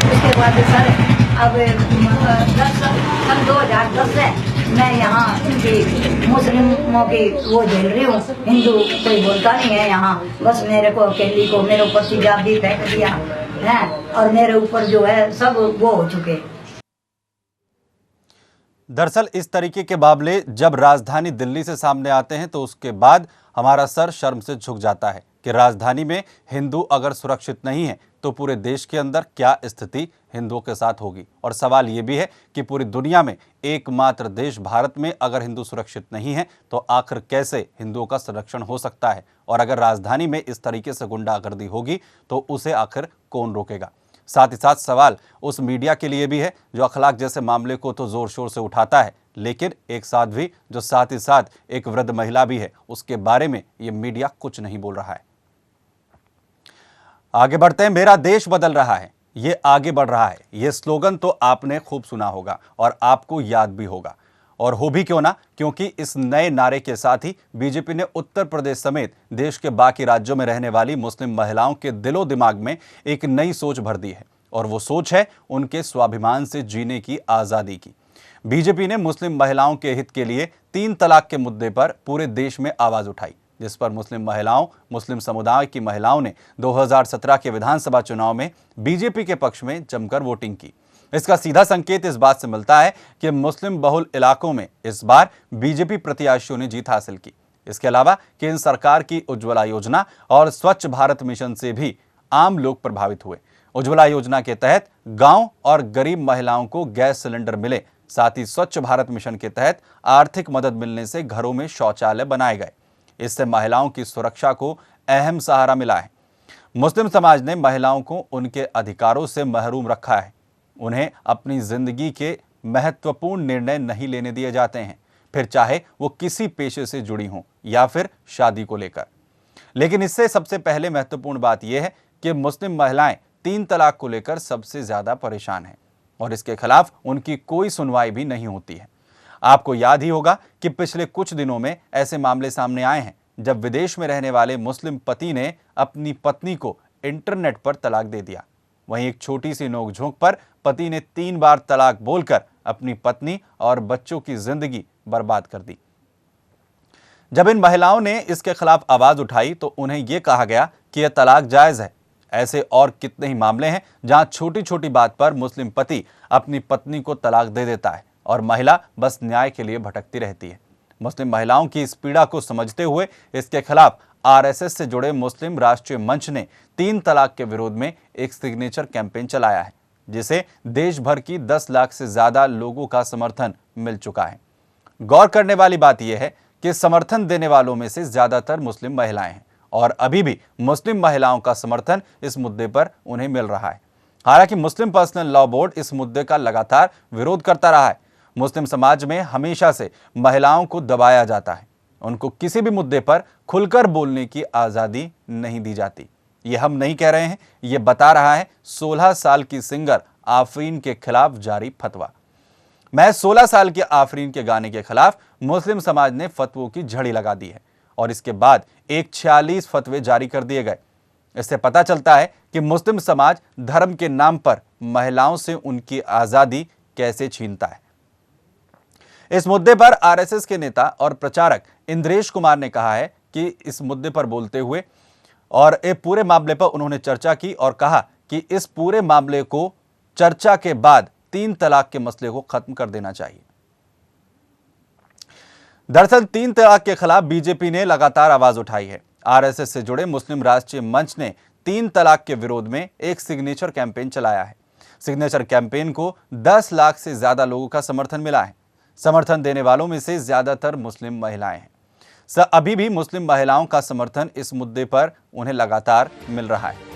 I: उसके बाद सर अब 2010 से मैं यहाँ की मुस्लिमों की वो झेल रही हूँ। हिंदू कोई बोलता नहीं है यहाँ, बस मेरे को अकेली को मेरे ऊपर तेजाब भी फेंक दिया है, और मेरे ऊपर जो है सब वो हो चुके।
B: दरअसल इस तरीके के मामले जब राजधानी दिल्ली से सामने आते हैं तो उसके बाद हमारा सर शर्म से झुक जाता है कि राजधानी में हिंदू अगर सुरक्षित नहीं है तो पूरे देश के अंदर क्या स्थिति हिंदुओं के साथ होगी। और सवाल ये भी है कि पूरी दुनिया में एकमात्र देश भारत में अगर हिंदू सुरक्षित नहीं है तो आखिर कैसे हिंदुओं का संरक्षण हो सकता है। और अगर राजधानी में इस तरीके से गुंडागर्दी होगी तो उसे आखिर कौन रोकेगा। साथ ही साथ सवाल उस मीडिया के लिए भी है जो अखलाक जैसे मामले को तो जोर शोर से उठाता है, लेकिन एक साध्वी जो साथ ही साथ एक वृद्ध महिला भी है उसके बारे में ये मीडिया कुछ नहीं बोल रहा है। आगे बढ़ते हैं। मेरा देश बदल रहा है, ये आगे बढ़ रहा है, ये स्लोगन तो आपने खूब सुना होगा और आपको याद भी होगा, और हो भी क्यों ना, क्योंकि इस नए नारे के साथ ही बीजेपी ने उत्तर प्रदेश समेत देश के बाकी राज्यों में रहने वाली मुस्लिम महिलाओं के दिलो दिमाग में एक नई सोच भर दी है, और वो सोच है उनके स्वाभिमान से जीने की आज़ादी की। बीजेपी ने मुस्लिम महिलाओं के हित के लिए 3 तलाक के मुद्दे पर पूरे देश में आवाज उठाई, जिस पर मुस्लिम समुदाय की महिलाओं ने 2017 के विधानसभा चुनाव में बीजेपी के पक्ष में जमकर वोटिंग की। इसका सीधा संकेत इस बात से मिलता है कि मुस्लिम बहुल इलाकों में इस बार बीजेपी प्रत्याशियों ने जीत हासिल की। इसके अलावा केंद्र सरकार की उज्ज्वला योजना और स्वच्छ भारत मिशन से भी आम लोग प्रभावित हुए। उज्ज्वला योजना के तहत गांव और गरीब महिलाओं को गैस सिलेंडर मिले, साथ ही स्वच्छ भारत मिशन के तहत आर्थिक मदद मिलने से घरों में शौचालय बनाए गए। इससे महिलाओं की सुरक्षा को अहम सहारा मिला है। मुस्लिम समाज ने महिलाओं को उनके अधिकारों से महरूम रखा है। उन्हें अपनी जिंदगी के महत्वपूर्ण निर्णय नहीं लेने दिए जाते हैं, फिर चाहे वो किसी पेशे से जुड़ी हों या फिर शादी को लेकर। लेकिन इससे सबसे पहले महत्वपूर्ण बात यह है कि मुस्लिम महिलाएं 3 तलाक को लेकर सबसे ज्यादा परेशान हैं और इसके खिलाफ उनकी कोई सुनवाई भी नहीं होती है। आपको याद ही होगा कि पिछले कुछ दिनों में ऐसे मामले सामने आए हैं जब विदेश में रहने वाले मुस्लिम पति ने अपनी पत्नी को इंटरनेट पर तलाक दे दिया। वहीं एक छोटी सी नोकझोंक पर पति ने 3 बार तलाक बोलकर अपनी पत्नी और बच्चों की जिंदगी बर्बाद कर दी। जब इन महिलाओं ने इसके खिलाफ आवाज उठाई तो उन्हें यह कहा गया कि यह तलाक जायज है। ऐसे और कितने ही मामले हैं जहां छोटी छोटी बात पर मुस्लिम पति अपनी पत्नी को तलाक दे देता है और महिला बस न्याय के लिए भटकती रहती है। मुस्लिम महिलाओं की इस पीड़ा को समझते हुए इसके खिलाफ आरएसएस से जुड़े मुस्लिम राष्ट्रीय मंच ने 3 तलाक के विरोध में एक सिग्नेचर कैंपेन चलाया है, जिसे देश भर की 10 लाख से ज्यादा लोगों का समर्थन मिल चुका है। गौर करने वाली बात यह है कि समर्थन देने वालों में से ज्यादातर मुस्लिम महिलाएं हैं और अभी भी मुस्लिम महिलाओं का समर्थन इस मुद्दे पर उन्हें मिल रहा है। हालांकि मुस्लिम पर्सनल लॉ बोर्ड इस मुद्दे का लगातार विरोध करता रहा है। मुस्लिम समाज में हमेशा से महिलाओं को दबाया जाता है। उनको किसी भी मुद्दे पर खुलकर बोलने की आज़ादी नहीं दी जाती। ये हम नहीं कह रहे हैं, ये बता रहा है 16 साल की सिंगर आफरीन के खिलाफ जारी फतवा। मैं 16 साल के आफरीन के गाने के खिलाफ मुस्लिम समाज ने फतवों की झड़ी लगा दी है और इसके बाद 46 फतवे जारी कर दिए गए। इससे पता चलता है कि मुस्लिम समाज धर्म के नाम पर महिलाओं से उनकी आज़ादी कैसे छीनता है। इस मुद्दे पर आरएसएस के नेता और प्रचारक इंद्रेश कुमार ने कहा है कि इस मुद्दे पर बोलते हुए और एक पूरे मामले पर उन्होंने चर्चा की और कहा कि इस पूरे मामले को चर्चा के बाद 3 तलाक के मसले को खत्म कर देना चाहिए। दरअसल 3 तलाक के खिलाफ बीजेपी ने लगातार आवाज उठाई है। आरएसएस से जुड़े मुस्लिम राष्ट्रीय मंच ने 3 तलाक के विरोध में एक सिग्नेचर कैंपेन चलाया है। सिग्नेचर कैंपेन को 10 लाख से ज्यादा लोगों का समर्थन मिला है। समर्थन देने वालों में से ज्यादातर मुस्लिम महिलाएं हैं। अभी भी मुस्लिम महिलाओं का समर्थन इस मुद्दे पर उन्हें लगातार मिल रहा है।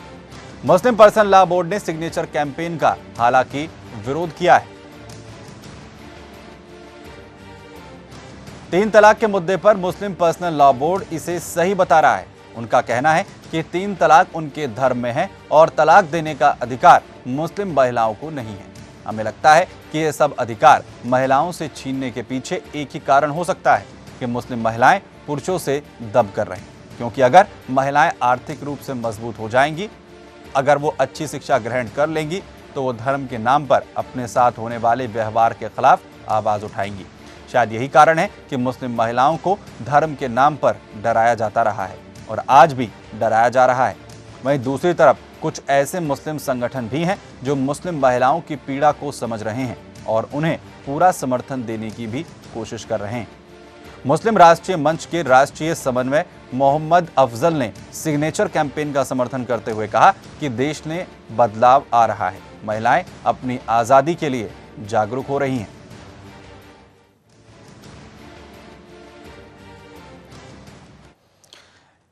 B: मुस्लिम पर्सनल लॉ बोर्ड ने सिग्नेचर कैंपेन का हालांकि विरोध किया है। 3 तलाक के मुद्दे पर मुस्लिम पर्सनल लॉ बोर्ड इसे सही बता रहा है। उनका कहना है कि 3 तलाक उनके धर्म में है और तलाक देने का अधिकार मुस्लिम महिलाओं को नहीं है। हमें लगता है कि यह सब अधिकार महिलाओं से छीनने के पीछे एक ही कारण हो सकता है कि मुस्लिम महिलाएं पुरुषों से दब कर रही, क्योंकि अगर महिलाएं आर्थिक रूप से मजबूत हो जाएंगी, अगर वो अच्छी शिक्षा ग्रहण कर लेंगी, तो वो धर्म के नाम पर अपने साथ होने वाले व्यवहार के खिलाफ आवाज उठाएंगी। शायद यही कारण है कि मुस्लिम महिलाओं को धर्म के नाम पर डराया जाता रहा है और आज भी डराया जा रहा है। वहीं दूसरी तरफ कुछ ऐसे मुस्लिम संगठन भी हैं जो मुस्लिम महिलाओं की पीड़ा को समझ रहे हैं और उन्हें पूरा समर्थन देने की भी कोशिश कर रहे हैं। मुस्लिम राष्ट्रीय मंच के राष्ट्रीय समन्वय मोहम्मद अफजल ने सिग्नेचर कैंपेन का समर्थन करते हुए कहा कि देश में बदलाव आ रहा है, महिलाएं अपनी आजादी के लिए जागरूक हो रही हैं।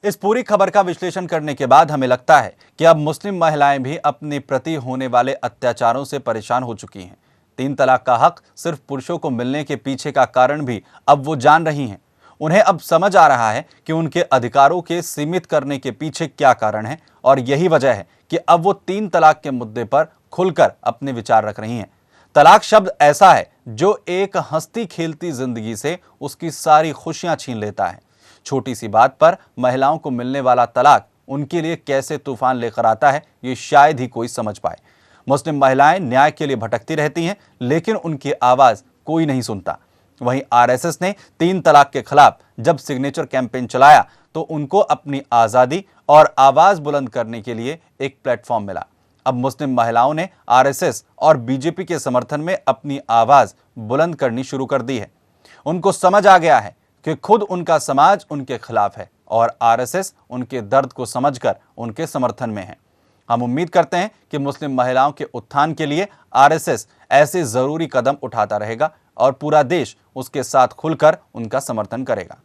B: इस पूरी खबर का विश्लेषण करने के बाद हमें लगता है कि अब मुस्लिम महिलाएं भी अपने प्रति होने वाले अत्याचारों से परेशान हो चुकी हैं। 3 तलाक का हक सिर्फ पुरुषों को मिलने के पीछे का कारण भी अब वो जान रही हैं। उन्हें अब समझ आ रहा है कि उनके अधिकारों के सीमित करने के पीछे क्या कारण है और यही वजह है कि अब वो 3 तलाक के मुद्दे पर खुलकर अपने विचार रख रही हैं। तलाक शब्द ऐसा है जो एक हंसती खेलती जिंदगी से उसकी सारी खुशियां छीन लेता है। छोटी सी बात पर महिलाओं को मिलने वाला तलाक उनके लिए कैसे तूफान लेकर आता है, ये शायद ही कोई समझ पाए। मुस्लिम महिलाएं न्याय के लिए भटकती रहती हैं, लेकिन उनकी आवाज कोई नहीं सुनता। वहीं आरएसएस ने 3 तलाक के खिलाफ जब सिग्नेचर कैंपेन चलाया तो उनको अपनी आजादी और आवाज बुलंद करने के लिए एक प्लेटफॉर्म मिला। अब मुस्लिम महिलाओं ने आरएसएस और बीजेपी के समर्थन में अपनी आवाज बुलंद करनी शुरू कर दी है। उनको समझ आ गया है कि खुद उनका समाज उनके खिलाफ है और आरएसएस उनके दर्द को समझकर उनके समर्थन में है। हम उम्मीद करते हैं कि मुस्लिम महिलाओं के उत्थान के लिए आरएसएस ऐसे जरूरी कदम उठाता रहेगा और पूरा देश उसके साथ खुलकर उनका समर्थन करेगा।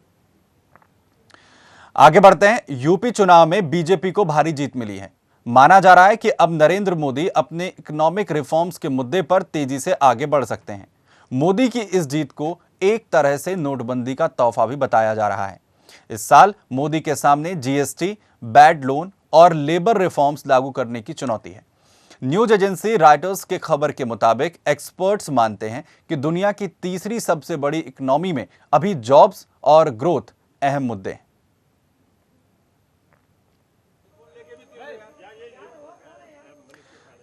B: आगे बढ़ते हैं। यूपी चुनाव में बीजेपी को भारी जीत मिली है। माना जा रहा है कि अब नरेंद्र मोदी अपने इकोनॉमिक रिफॉर्म्स के मुद्दे पर तेजी से आगे बढ़ सकते हैं। मोदी की इस जीत को एक तरह से नोटबंदी का तोहफा भी बताया जा रहा है। इस साल मोदी के सामने जीएसटी, बैड लोन और लेबर रिफॉर्म्स लागू करने की चुनौती है। न्यूज एजेंसी रॉयटर्स के खबर के मुताबिक एक्सपर्ट्स मानते हैं कि दुनिया की तीसरी सबसे बड़ी इकोनॉमी में अभी जॉब्स और ग्रोथ अहम मुद्दे हैं।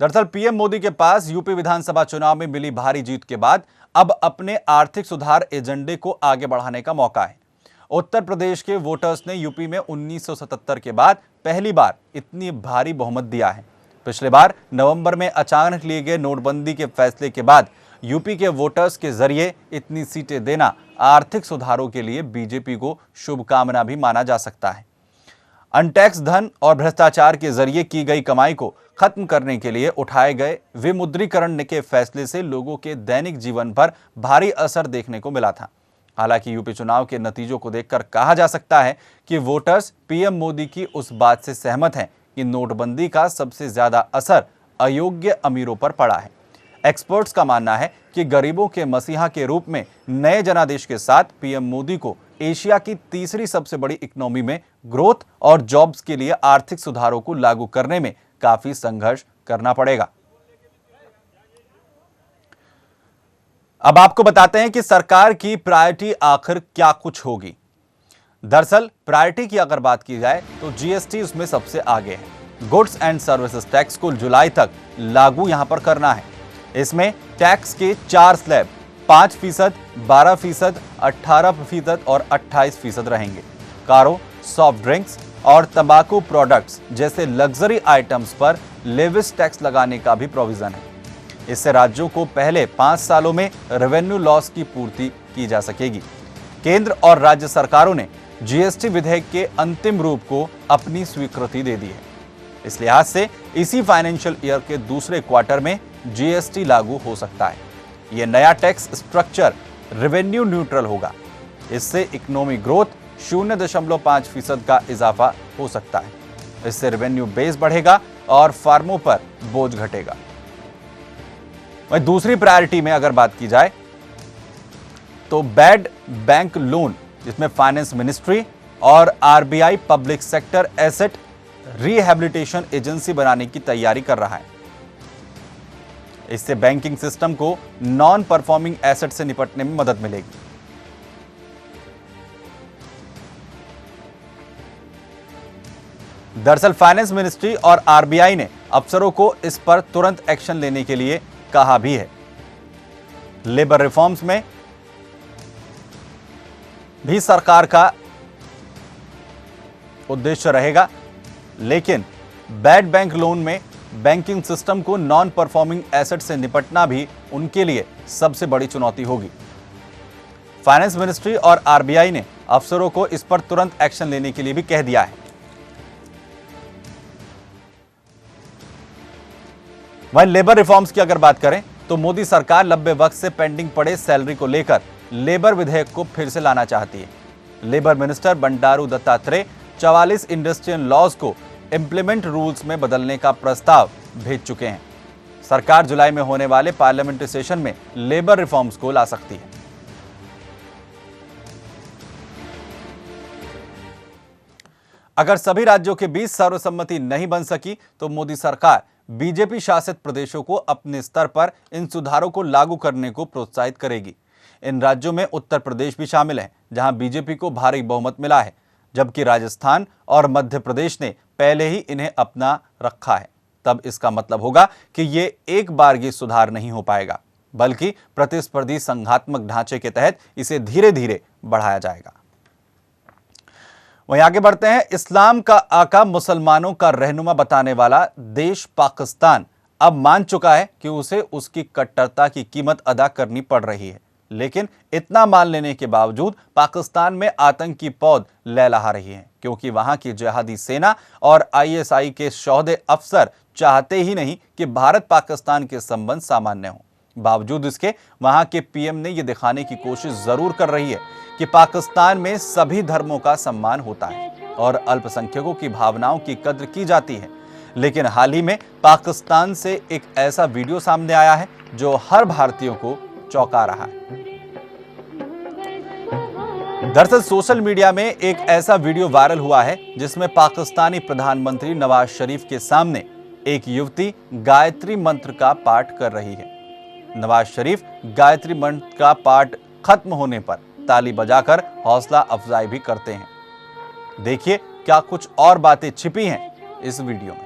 B: दरअसल पीएम मोदी के पास यूपी विधानसभा चुनाव में मिली भारी जीत के बाद अब अपने आर्थिक सुधार एजेंडे को आगे बढ़ाने का मौका है। उत्तर प्रदेश के वोटर्स ने यूपी में 1977 के बाद पहली बार इतनी भारी बहुमत दिया है। पिछले बार नवंबर में अचानक लिए गए नोटबंदी के फैसले के बाद यूपी के वोटर्स के जरिए इतनी सीटें देना आर्थिक सुधारों के लिए बीजेपी को शुभकामना भी माना जा सकता है। अनटैक्स धन और भ्रष्टाचार के जरिए की गई कमाई को खत्म करने के लिए उठाए गए विमुद्रीकरण के फैसले से लोगों के दैनिक जीवन पर भारी असर देखने को मिला था। हालांकि यूपी चुनाव के नतीजों को देखकर कहा जा सकता है कि वोटर्स पीएम मोदी की उस बात से सहमत हैं कि नोटबंदी का सबसे ज्यादा असर अयोग्य अमीरों पर पड़ा है। एक्सपर्ट्स का मानना है कि गरीबों के मसीहा के रूप में नए जनादेश के साथ पीएम मोदी को एशिया की तीसरी सबसे बड़ी इकोनॉमी में ग्रोथ और जॉब्स के लिए आर्थिक सुधारों को लागू करने में काफी संघर्ष करना पड़ेगा। अब आपको बताते हैं कि सरकार की प्रायोरिटी आखिर क्या कुछ होगी। दरअसल प्रायोरिटी की अगर बात की जाए तो जीएसटी उसमें सबसे आगे है। गुड्स एंड सर्विसेज टैक्स को जुलाई तक लागू यहां पर करना है। इसमें टैक्स के 4 स्लैब 5%, 12%, 18% और 28% रहेंगे। कारों, सॉफ्ट ड्रिंक्स और तंबाकू प्रोडक्ट्स जैसे लग्जरी आइटम्स पर लेविस टैक्स लगाने का भी प्रोविजन है। इससे राज्यों को पहले 5 सालों में रेवेन्यू लॉस की पूर्ति की जा सकेगी। केंद्र और राज्य सरकारों ने जीएसटी विधेयक के अंतिम रूप को अपनी स्वीकृति दे दी है। इस लिहाज से इसी फाइनेंशियल ईयर के दूसरे क्वार्टर में जीएसटी लागू हो सकता है। यह नया टैक्स स्ट्रक्चर रेवेन्यू न्यूट्रल होगा। इससे इकोनॉमिक ग्रोथ 0.5% का इजाफा हो सकता है। इससे रेवेन्यू बेस बढ़ेगा और फार्मों पर बोझ घटेगा। वहीं दूसरी प्रायोरिटी में अगर बात की जाए तो बैड बैंक लोन, जिसमें फाइनेंस मिनिस्ट्री और RBI public sector asset rehabilitation agency बनाने की तैयारी कर रहा है। इससे बैंकिंग सिस्टम को नॉन परफॉर्मिंग एसेट से निपटने में मदद मिलेगी। दरअसल फाइनेंस मिनिस्ट्री और आरबीआई ने अफसरों को इस पर तुरंत एक्शन लेने के लिए कहा भी है। लेबर रिफॉर्म्स में भी सरकार का उद्देश्य रहेगा, लेकिन बैड बैंक लोन में बैंकिंग सिस्टम को नॉन परफॉर्मिंग एसेट से निपटना भी उनके लिए सबसे बड़ी चुनौती होगी। फाइनेंस मिनिस्ट्री और आरबीआई ने अफसरों को इस पर तुरंत एक्शन लेने के लिए भी कह दिया है। वहीं लेबर रिफॉर्म्स की अगर बात करें तो मोदी सरकार लंबे वक्त से पेंडिंग पड़े सैलरी को लेकर लेबर विधेयक को फिर से लाना चाहती है। Labour minister Bandaru Dattatreya 44 industrial laws को इंप्लीमेंट रूल्स में बदलने का प्रस्ताव भेज चुके हैं। सरकार जुलाई में होने वाले पार्लियामेंट्री सेशन में लेबर रिफॉर्म्स को ला सकती है। अगर सभी राज्यों के बीच सर्वसम्मति नहीं बन सकी तो मोदी सरकार बीजेपी शासित प्रदेशों को अपने स्तर पर इन सुधारों को लागू करने को प्रोत्साहित करेगी। इन राज्यों में उत्तर प्रदेश भी शामिल है, जहां बीजेपी को भारी बहुमत मिला है, जबकि राजस्थान और मध्य प्रदेश ने पहले ही इन्हें अपना रखा है। तब इसका मतलब होगा कि ये एक बार ये सुधार नहीं हो पाएगा, बल्कि प्रतिस्पर्धी संघात्मक ढांचे के तहत इसे धीरे धीरे बढ़ाया जाएगा। वहीं आगे बढ़ते हैं। इस्लाम का आका, मुसलमानों का रहनुमा बताने वाला देश पाकिस्तान अब मान चुका है कि उसे उसकी कट्टरता की कीमत अदा करनी पड़ रही है। लेकिन इतना मान लेने के बावजूद पाकिस्तान में आतंक की पौध लहलहा रही है, क्योंकि वहां की जिहादी सेना और आईएसआई के शौहदे अफसर चाहते ही नहीं कि भारत पाकिस्तान के संबंध सामान्य हों। बावजूद इसके वहां के पीएम ने यह दिखाने की कोशिश जरूर कर रही है कि पाकिस्तान में सभी धर्मों का सम्मान होता है और अल्पसंख्यकों की भावनाओं की कद्र की जाती है। लेकिन हाल ही में पाकिस्तान से एक ऐसा वीडियो सामने आया है जो हर भारतीय को चौंका रहा है। दरअसल सोशल मीडिया में एक ऐसा वीडियो वायरल हुआ है जिसमें पाकिस्तानी प्रधानमंत्री नवाज शरीफ के सामने एक युवती गायत्री मंत्र का पाठ कर रही है। नवाज शरीफ गायत्री मंत्र का पाठ खत्म होने पर ताली बजाकर हौसला अफजाई भी करते हैं। देखिए क्या कुछ और बातें छिपी हैं इस वीडियो में।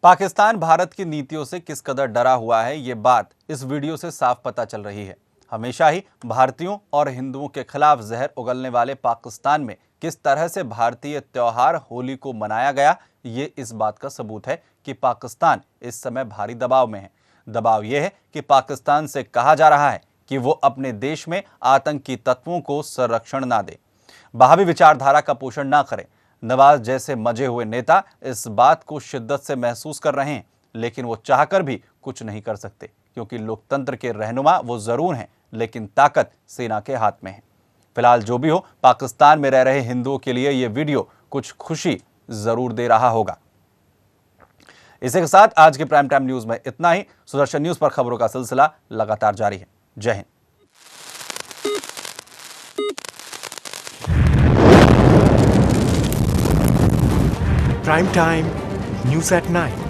B: पाकिस्तान भारत की नीतियों से किस कदर डरा हुआ है, ये बात इस वीडियो से साफ पता चल रही है। हमेशा ही भारतीयों और हिंदुओं के खिलाफ जहर उगलने वाले पाकिस्तान में किस तरह से भारतीय त्योहार होली को मनाया गया, ये इस बात का सबूत है कि पाकिस्तान इस समय भारी दबाव में है। दबाव यह है कि पाकिस्तान से कहा जा रहा है कि वो अपने देश में आतंकी तत्वों को संरक्षण ना दे, वहाबी विचारधारा का पोषण ना करे। नवाज जैसे मजे हुए नेता इस बात को शिद्दत से महसूस कर रहे हैं, लेकिन वो चाहकर भी कुछ नहीं कर सकते, क्योंकि लोकतंत्र के रहनुमा वो जरूर हैं, लेकिन ताकत सेना के हाथ में है। फिलहाल जो भी हो, पाकिस्तान में रह रहे हिंदुओं के लिए ये वीडियो कुछ खुशी जरूर दे रहा होगा। इसी के साथ आज के प्राइम टाइम न्यूज में इतना ही। सुदर्शन न्यूज पर खबरों का सिलसिला लगातार जारी है। जय Hind.
A: Prime Time News at Night.